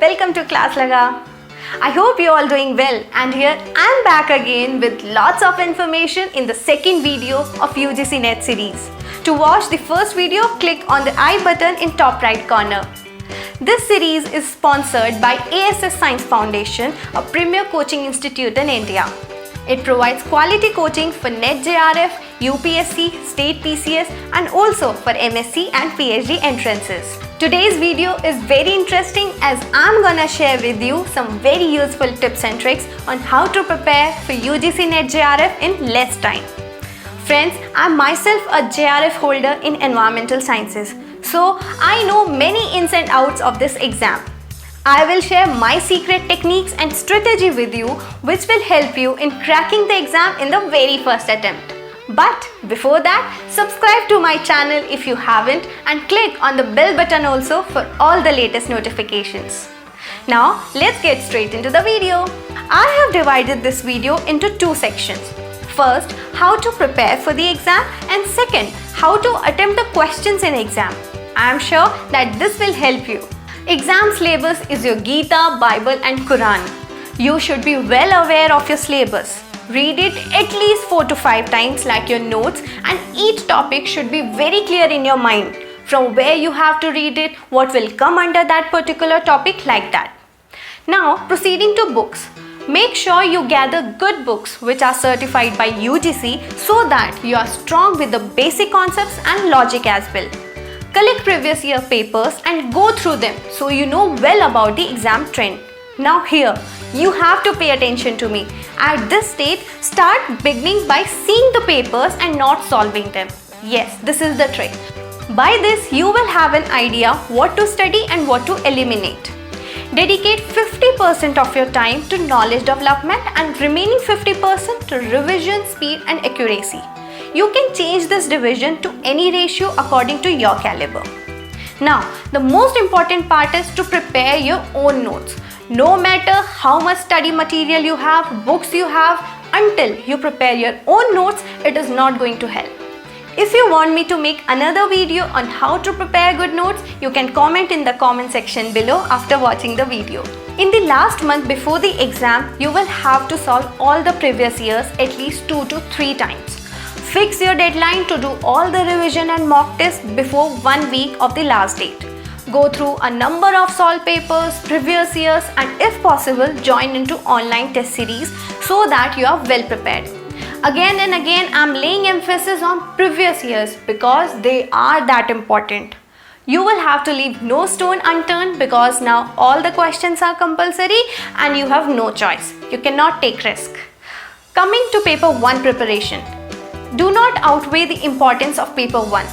welcome to ClassLaga. I hope you're all doing well, and here I'm back again with lots of information in the second video of UGC NET series. To watch the first video, click on the I button in top right corner. This series is sponsored by ASS Science Foundation, a premier coaching institute in India. It provides quality coaching for NET JRF, UPSC, state PCS and also for MSc and PhD entrances. Today's video is very interesting as I'm gonna share with you some very useful tips and tricks on how to prepare for UGC NET JRF in less time. Friends, I'm myself a JRF holder in environmental sciences, so I know many ins and outs of this exam. I will share my secret techniques and strategy with you which will help you in cracking the exam in the very first attempt. But before that, subscribe to my channel if you haven't and click on the bell button also for all the latest notifications. Now let's get straight into the video. I have divided this video into two sections. First, how to prepare for the exam, and second, how to attempt the questions in exam. I am sure that this will help you. Exam syllabus is your Gita, Bible and Quran. You should be well aware of your syllabus. Read it at least 4 to 5 times like your notes, and each topic should be very clear in your mind. From where you have to read it, what will come under that particular topic, like that. Now proceeding to books. Make sure you gather good books which are certified by UGC so that you are strong with the basic concepts and logic as well. Collect previous year papers and go through them so you know well about the exam trend. Now here, you have to pay attention to me. At this stage, start beginning by seeing the papers and not solving them. Yes, this is the trick. By this, you will have an idea what to study and what to eliminate. Dedicate 50% of your time to knowledge development and remaining 50% to revision, speed and accuracy. You can change this division to any ratio according to your caliber. Now, the most important part is to prepare your own notes. No matter how much study material you have, books you have, until you prepare your own notes, it is not going to help. If you want me to make another video on how to prepare good notes, you can comment in the comment section below after watching the video. In the last month before the exam, you will have to solve all the previous years at least 2 to 3 times. Fix your deadline to do all the revision and mock tests before 1 week of the last date. Go through a number of solved papers, previous years, and if possible, join into online test series so that you are well prepared. Again and again, I am laying emphasis on previous years because they are that important. You will have to leave no stone unturned because now all the questions are compulsory and you have no choice. You cannot take risk. Coming to paper 1 preparation. Do not outweigh the importance of paper 1.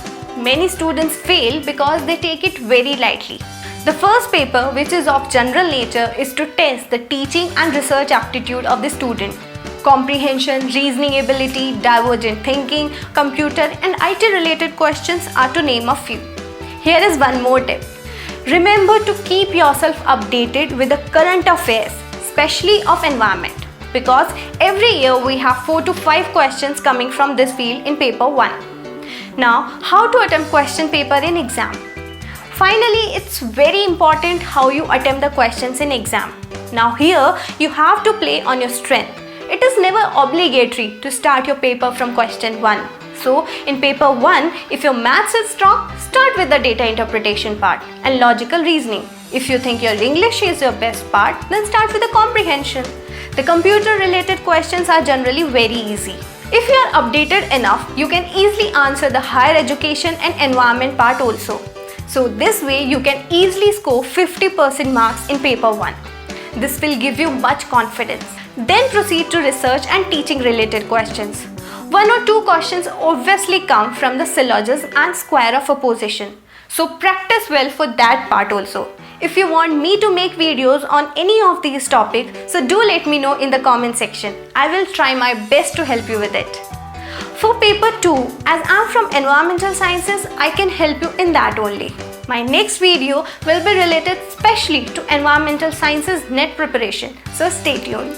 Many students fail because they take it very lightly. The first paper, which is of general nature, is to test the teaching and research aptitude of the student. Comprehension, reasoning ability, divergent thinking, computer and IT related questions are to name a few. Here is one more tip. Remember to keep yourself updated with the current affairs, especially of environment, because every year we have 4 to 5 questions coming from this field in paper 1. Now, how to attempt question paper in exam? Finally, it's very important how you attempt the questions in exam. Now here, you have to play on your strength. It is never obligatory to start your paper from question 1. So, in paper 1, if your maths is strong, start with the data interpretation part and logical reasoning. If you think your English is your best part, then start with the comprehension. The computer related questions are generally very easy. If you are updated enough, you can easily answer the higher education and environment part also. So this way you can easily score 50% marks in paper 1. This will give you much confidence. Then proceed to research and teaching related questions. 1 or 2 questions obviously come from the syllogism and square of opposition. So practice well for that part also. If you want me to make videos on any of these topics, so do let me know in the comment section. I will try my best to help you with it. For paper 2, as I am from environmental sciences, I can help you in that only. My next video will be related specially to environmental sciences NET preparation, so stay tuned.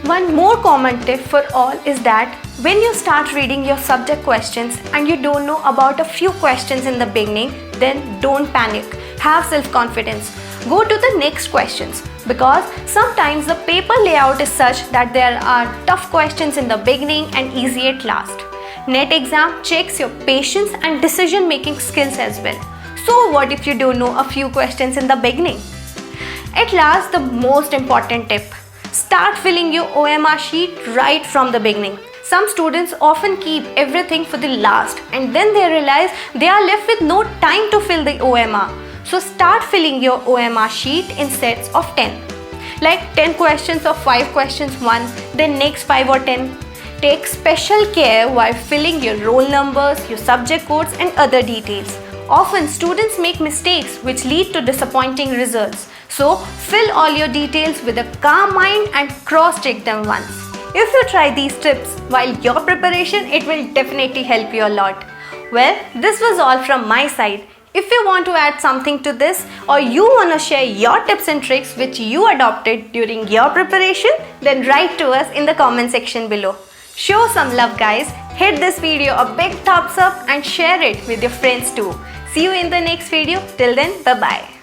One more common tip for all is that when you start reading your subject questions and you don't know about a few questions in the beginning, then don't panic. Have self-confidence. go to the next questions, because sometimes the paper layout is such that there are tough questions in the beginning and easy at last. NET exam checks your patience and decision making skills as well. So what if you don't know a few questions in the beginning? At last, the most important tip: start filling your OMR sheet right from the beginning. Some students often keep everything for the last and then they realize they are left with no time to fill the OMR. So start filling your OMR sheet in sets of 10. Like 10 questions or 5 questions once, then next 5 or 10. Take special care while filling your roll numbers, your subject codes and other details. Often students make mistakes which lead to disappointing results. So fill all your details with a calm mind and cross-check them once. If you try these tips while your preparation, it will definitely help you a lot. Well, this was all from my side. If you want to add something to this or you want to share your tips and tricks which you adopted during your preparation, then write to us in the comment section below. Show some love, guys. Hit this video a big thumbs up and share it with your friends too. See you in the next video. Till then, bye-bye.